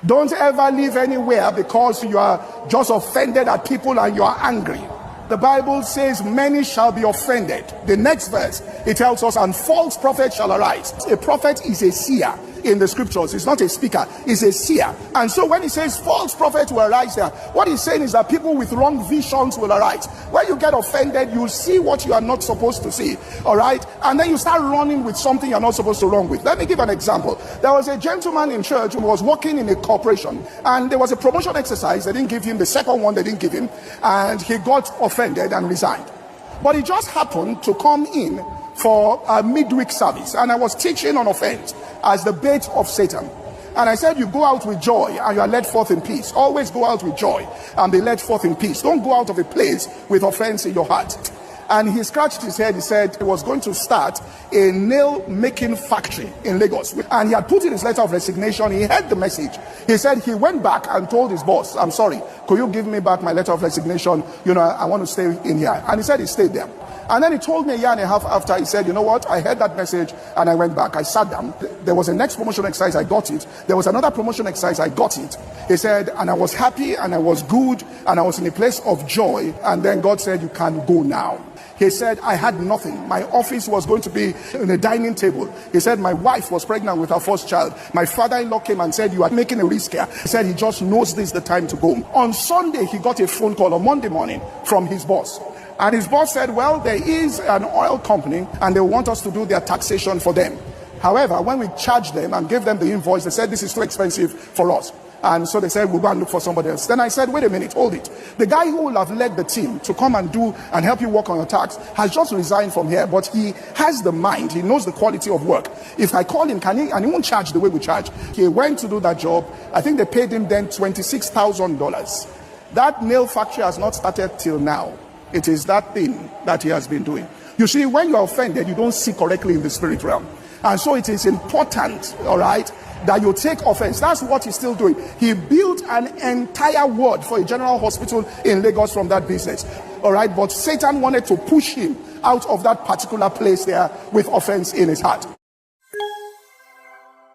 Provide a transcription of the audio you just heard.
Don't ever live anywhere because you are just offended at people and you are angry. The Bible says many shall be offended. The next verse, it tells us, and false prophets shall arise. A prophet is a seer in the scriptures. It's not a speaker, it's a seer. And so when he says false prophets will arise there, what he's saying is that people with wrong visions will arise. When you get offended, you see what you are not supposed to see, all right? And then you start running with something you're not supposed to run with. Let me give an example. There was a gentleman in church who was working in a corporation, and there was a promotion exercise. They didn't give him the second one, they didn't give him, and he got offended and resigned. But he just happened to come in for a midweek service, and I was teaching on offense as the bait of Satan. And I said, you go out with joy and you are led forth in peace. Always go out with joy and be led forth in peace. Don't go out of a place with offense in your heart. And he scratched his head. He said he was going to start a nail making factory in Lagos, and he had put in his letter of resignation. He heard the message. He said he went back and told his boss, I'm sorry, could you give me back my letter of resignation? I want to stay in here. And he said he stayed there. And then he told me a year and a half after, he said, you know what, I heard that message and I went back. I sat down. There was a next promotion exercise, I got it. There was another promotion exercise, I got it. He said, and I was happy and I was good and I was in a place of joy. And then God said, you can go now. He said, I had nothing. My office was going to be in a dining table. He said, my wife was pregnant with her first child. My father-in-law came and said, you are making a risk here. He said, he just knows this is the time to go. On Sunday, he got a phone call on Monday morning from his boss. And his boss said, well, there is an oil company and they want us to do their taxation for them. However, when we charged them and gave them the invoice, they said, this is too expensive for us. And so they said, we'll go and look for somebody else. Then I said, wait a minute, hold it. The guy who will have led the team to come and do and help you work on your tax has just resigned from here, but he has the mind. He knows the quality of work. If I call him, and he won't charge the way we charge. He went to do that job. I think they paid him then $26,000. That nail factory has not started till now. It is that thing that he has been doing. You see, when you are offended, you don't see correctly in the spirit realm. And so it is important, all right, that you take offense. That's what he's still doing. He built an entire ward for a general hospital in Lagos from that business. All right, but Satan wanted to push him out of that particular place there with offense in his heart.